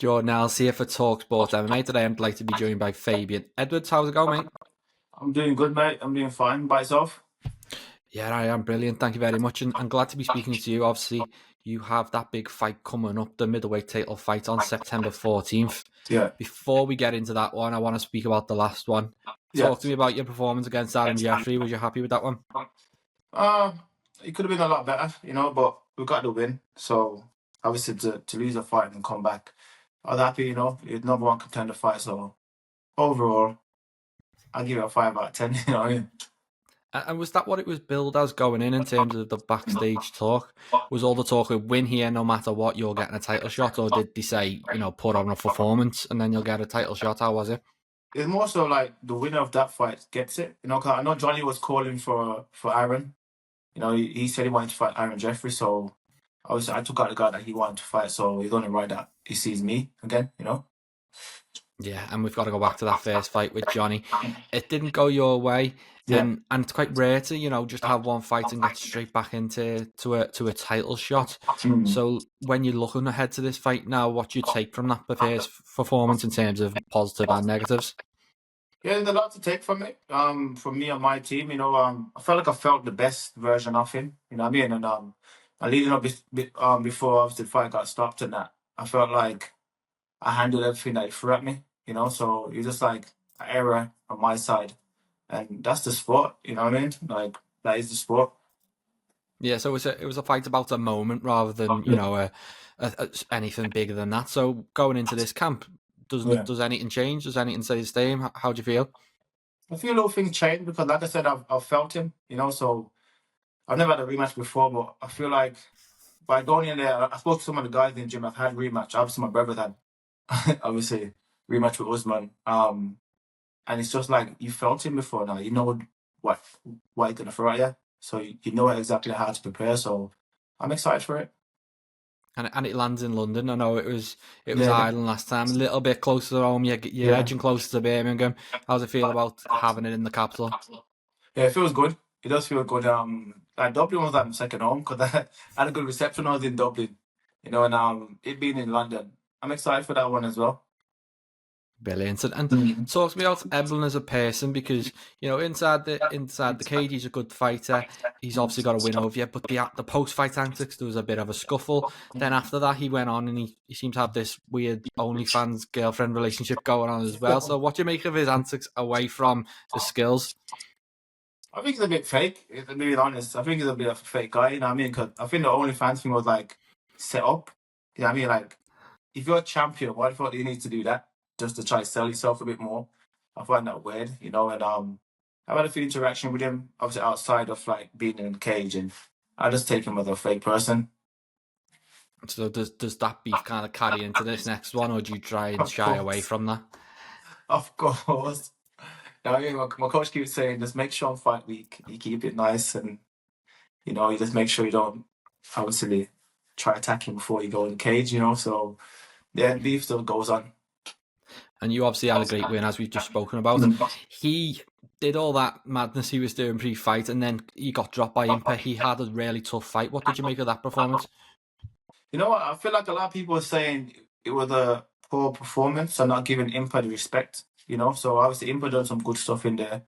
Jordan Els here for talkSPORT MMA. Today I'm delighted to be joined by Fabian Edwards. How's it going, mate? I'm doing good, mate. I'm doing fine. By yourself? Yeah, I am brilliant. Thank you very much. And I'm glad to be speaking to you. Obviously, you have that big fight coming up, the middleweight title fight on September 14th. Yeah. Before we get into that one, I want to speak about the last one. Yeah. Talk to me about your performance against Aaron Jeffrey. Was you happy with that one? It could have been a lot better, but we got the win. So obviously to lose a fight and come back, I was happy, it's number one contender fight. So overall, I'll give it a 5 out of 10, you know what I mean? And was that what it was billed as going in terms of the backstage talk? Was all the talk of win here, no matter what, you're getting a title shot? Or did they say, put on a performance and then you'll get a title shot? How was it? It's more so like the winner of that fight gets it, 'cause I know Johnny was calling for Aaron. He said he wanted to fight Aaron Jeffrey, so I took out the guy that he wanted to fight, so he's only right that he sees me again, Yeah, and we've got to go back to that first fight with Johnny. It didn't go your way, and it's quite rare to just have one fight and get straight back into a title shot. So when you're looking ahead to this fight now, what do you take from that first performance in terms of positive and negatives? Yeah, there's a lot to take from it. From me and my team, I felt like I felt the best version of him. You know what I mean? And leading up before obviously the fight got stopped and that, I felt like I handled everything that he threw at me. So it was just like an error on my side, and that's the sport. You know what I mean? Like that is the sport. Yeah, so it was a fight about a moment rather than anything bigger than that. So going into this camp, does anything change? Does anything stay the same? How do you feel? I feel a little thing changed because, like I said, I've felt him. So I've never had a rematch before, but I feel like by going in there, I spoke to some of the guys in the gym. I've had rematch. Obviously, my brother had obviously rematch with Usman. And it's just like you felt him before now. You know what he's gonna throw at you, so you know exactly how to prepare. So I'm excited for it. And it lands in London. I know it was Ireland last time, a little bit closer to home. You're edging closer to Birmingham. How does it feel about having it in the capital? Yeah, it feels good. It does feel good. Dublin was like my second home because I had a good reception. I was in Dublin, and it being in London, I'm excited for that one as well. Brilliant. And talk to me about Eblen as a person, because inside the cage he's a good fighter. He's obviously got a win over you, but the post fight antics, there was a bit of a scuffle. Then after that he went on and he seemed to have this weird OnlyFans girlfriend relationship going on as well. So what do you make of his antics away from the skills? I think he's a bit fake, to be honest. I think he's a bit of a fake guy, you know what I mean? Because I think the OnlyFans thing was like set up. You know what I mean? Like, if you're a champion, why the fuck do you need to do that? Just to try to sell yourself a bit more. I find that weird, and I've had a few interaction with him, obviously outside of like being in the cage, and I just take him as a fake person. So does that beef kind of carry into this next one, or do you try and shy away from that? Of course. I mean, my coach keeps saying, just make sure on fight week you keep it nice, and you just make sure you don't obviously try attacking before you go in the cage. So yeah, beef still goes on. And you obviously had a great win, as we've just spoken about. He did all that madness he was doing pre-fight, and then he got dropped by Impa. He had a really tough fight. What did you make of that performance? You know what? I feel like a lot of people are saying it was a poor performance and not giving Impa the respect. So obviously Impa done some good stuff in there,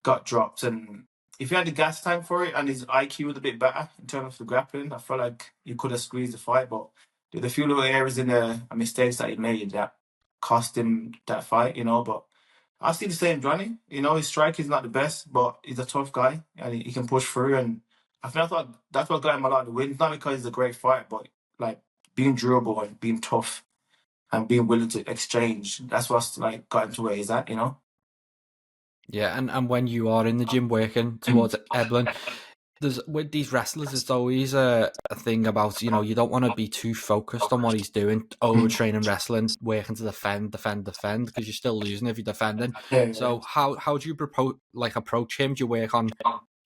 got dropped, and if he had the gas time for it and his IQ was a bit better in terms of the grappling, I feel like he could have squeezed the fight. But there's a few little areas in there and mistakes that he made that cost him that fight. But I see the same Johnny. His strike is not the best, but he's a tough guy and he can push through. And I thought that's what got him a lot of the wins. Not because he's a great fighter, but like being durable and being tough and being willing to exchange. That's what's like got him to where he's at. Yeah, and when you are in the gym working towards Eblen, with these wrestlers, it's always a thing about, you don't want to be too focused on what he's doing, overtraining wrestling, working to defend, because you're still losing if you're defending. So how do you approach him? Do you work on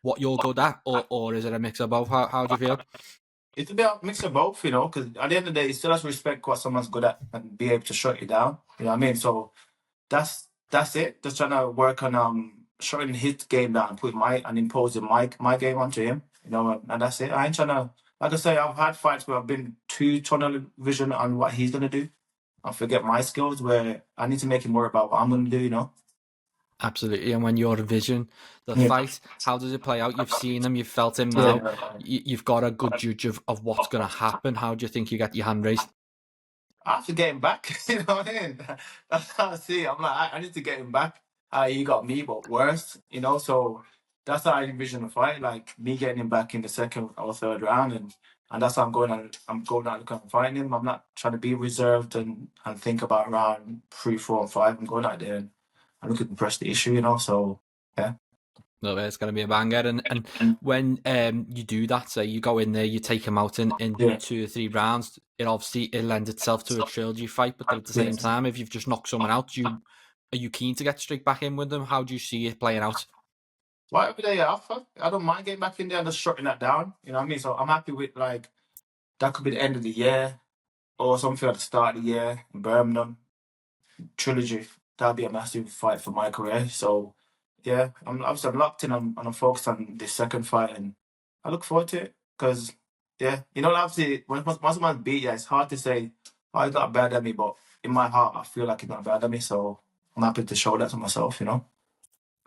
what you're good at, or is it a mix of both? How do you feel? It's a bit of a mix of both, because at the end of the day, you still have to respect what someone's good at and be able to shut you down. You know what I mean? So that's it. Just trying to work on shutting his game down, and imposing my game onto him. And that's it. I ain't trying to, like I say, I've had fights where I've been too tunnel vision on what he's gonna do. and forget my skills. Where I need to make him worry about what I'm going to do. You know. Absolutely. And when you're envision the Yeah. fight, how does it play out? You've seen him, you've felt him now. Yeah. You've got a good judge of what's going to happen. How do you think you get your hand raised? I have to get him back. You know what I mean? That's how I see it. I'm like, I need to get him back. He got me, but worse. You know, so that's how I envision the fight. Like me getting him back in the second or third round, and that's how I'm going. I'm going out to and find him. I'm not trying to be reserved and think about round 3, 4, and 5. I'm going out there and I'm looking to press the issue. You know, so yeah. No, it's going to be a banger. And when you do that, say you go in there, you take him out in Yeah. 2 or 3 rounds, it lends itself to a trilogy fight. But at the Yeah. same time, if you've just knocked someone out, are you keen to get straight back in with them? How do you see it playing out? Whatever they offer, I don't mind getting back in there and just shutting that down. You know what I mean? So I'm happy with like that could be the end of the year or something at the start of the year in Birmingham. Trilogy. That'll be a massive fight for my career. So yeah, I'm locked in and I'm focused on this second fight and I look forward to it because yeah, you know, obviously once someone's beat you, it's hard to say, oh, he's not bad at me, but in my heart, I feel like he's not bad at me. So I'm happy to show that to myself, you know.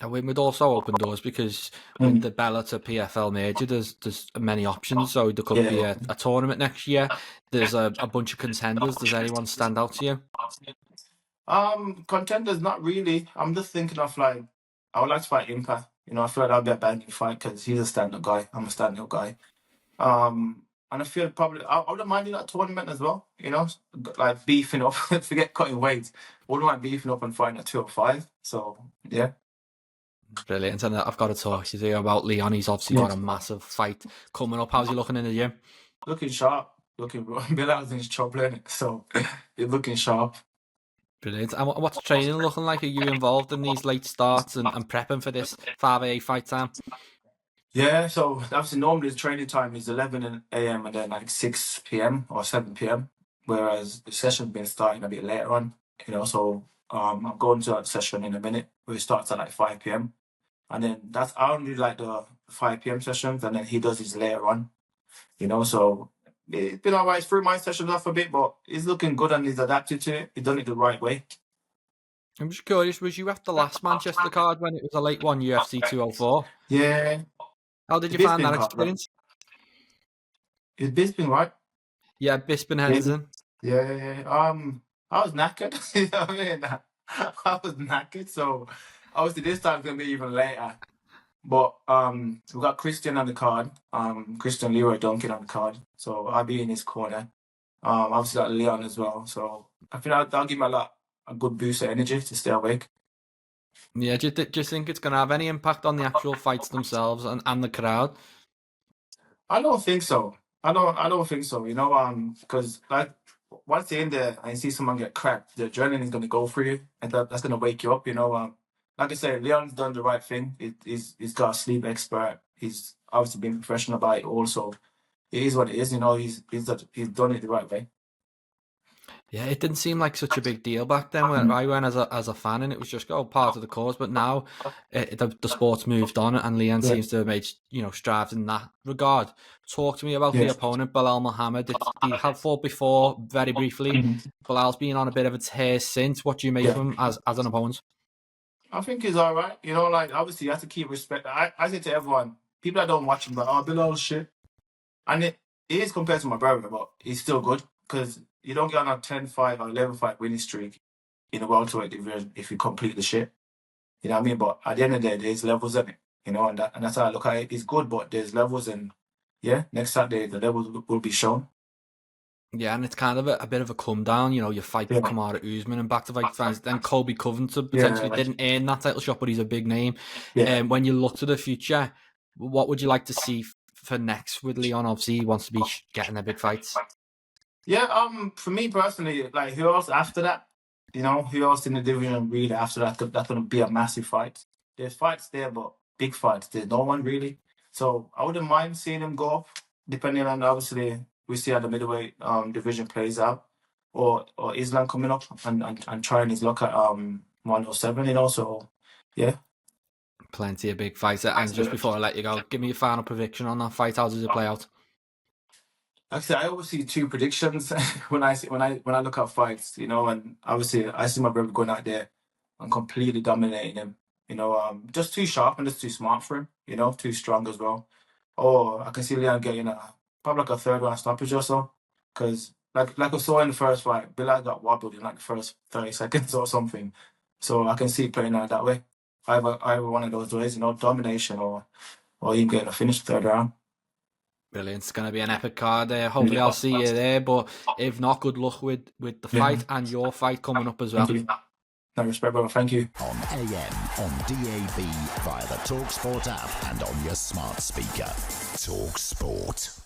And we would also open doors because with Mm. the Bellator PFL merger, there's many options. So there could be Yeah. a tournament next year. There's a bunch of contenders. Does anyone stand out to you? Contenders, not really. I'm just thinking of like, I would like to fight Impact. You know, I feel like that'd be a banging fight because he's a stand-up guy. I'm a stand-up guy. And I feel probably I wouldn't mind in that tournament as well. You know, like beefing up. Forget cutting weight. Wouldn't mind beefing up and fighting at 205. So yeah. Brilliant. And I've got to talk to you about Leon. He's obviously Yeah. got a massive fight coming up. How's he looking in the gym? Looking sharp. Looking Bilal's in his trouble, innit? So he's looking sharp. Brilliant. And what's training looking like? Are you involved in these late starts and prepping for this 5 fight time? Yeah, so obviously normally the training time is 11 a.m. and then like 6 p.m. or 7 p.m. Whereas the session's been starting a bit later on, you know, so I'm going to that session in a minute where it starts at like 5 p.m. And then I only like the 5 p.m. sessions and then he does his later on, you know, so it's been alright. It's through my sessions off a bit, but he's looking good and he's adapted to it. He's done it the right way. I'm just curious, was you at the last Manchester card when it was a late one, UFC 204? Yeah, How did the you find Bisping that card, right? experience? It's Bisping, right? Yeah, Bisping Yeah. Henderson. Yeah. I was knackered. You know what I mean? I was knackered. So obviously this time's gonna be even later. But we got Christian on the card. Christian Leroy Duncan on the card. So I'll be in his corner. Obviously got Leon as well. So I think that'll give me a good boost of energy to stay awake. Yeah, do you think it's going to have any impact on the actual fights themselves and the crowd? I don't think so. I don't think so. You know, because like once you're in there and you see someone get cracked, the adrenaline is gonna go through you, and that's gonna wake you up. You know, like I said, Leon's done the right thing. He's got a sleep expert. He's obviously been professional about it. Also, it is what it is. You know, he's done it the right way. Yeah, it didn't seem like such a big deal back then when I went as a fan, and it was just part of the cause. But now the sport's moved on, and Leon Yeah, seems to have made strides in that regard. Talk to me about the yeah. opponent, Bilal Muhammad. He had fought before very briefly. Bilal's been on a bit of a tear since. What do you make of Yeah. him as an opponent? I think he's all right. You know, like obviously you have to keep respect. I say to everyone, people that don't watch him, like, oh, Bilal's shit. And it is compared to my brother, but he's still good because you don't get on a 10-fight or 11-fight winning streak in the welterweight division if you complete the shit. You know what I mean? But at the end of the day, there's levels in it, you know, and that's how I look at it. It's good, but there's levels, and yeah, next Saturday the levels will be shown. Yeah, and it's kind of a bit of a come down. You fight Yeah, Kamaru Usman and back-to-back fights. Then Colby Covington potentially yeah, didn't earn that title shot, but he's a big name. yeah. When you look to the future, what would you like to see for next with Leon? Obviously, he wants to be getting the big fights. Yeah, for me personally, like who else after that? You know, who else in the division really after that? That's gonna be a massive fight. There's fights there, but big fights. There's no one really. So I wouldn't mind seeing him go up, depending on obviously we see how the middleweight division plays out, or Islam coming up and trying his luck at 107. You know, so yeah. Plenty of big fights. And just before I let you go, give me your final prediction on that fight. How does it play out? Actually, I always see two predictions when I look at fights, you know, and obviously I see my brother going out there and completely dominating him, you know, just too sharp and just too smart for him, you know, too strong as well. Or I can see Leon getting probably like a third round stoppage or so, because like I saw in the first fight, Bilal got wobbled in like the first 30 seconds or something. So I can see it playing out that way. Either one of those ways, you know, domination or him getting a finish third round. Brilliant. It's going to be an epic card there. Hopefully Yeah. I'll see you there. But if not, good luck with the Yeah. fight and your fight coming up as Thank well. you. No, respect, brother. Thank you. On AM, on DAB, via the talkSPORT app and on your smart speaker. talkSPORT.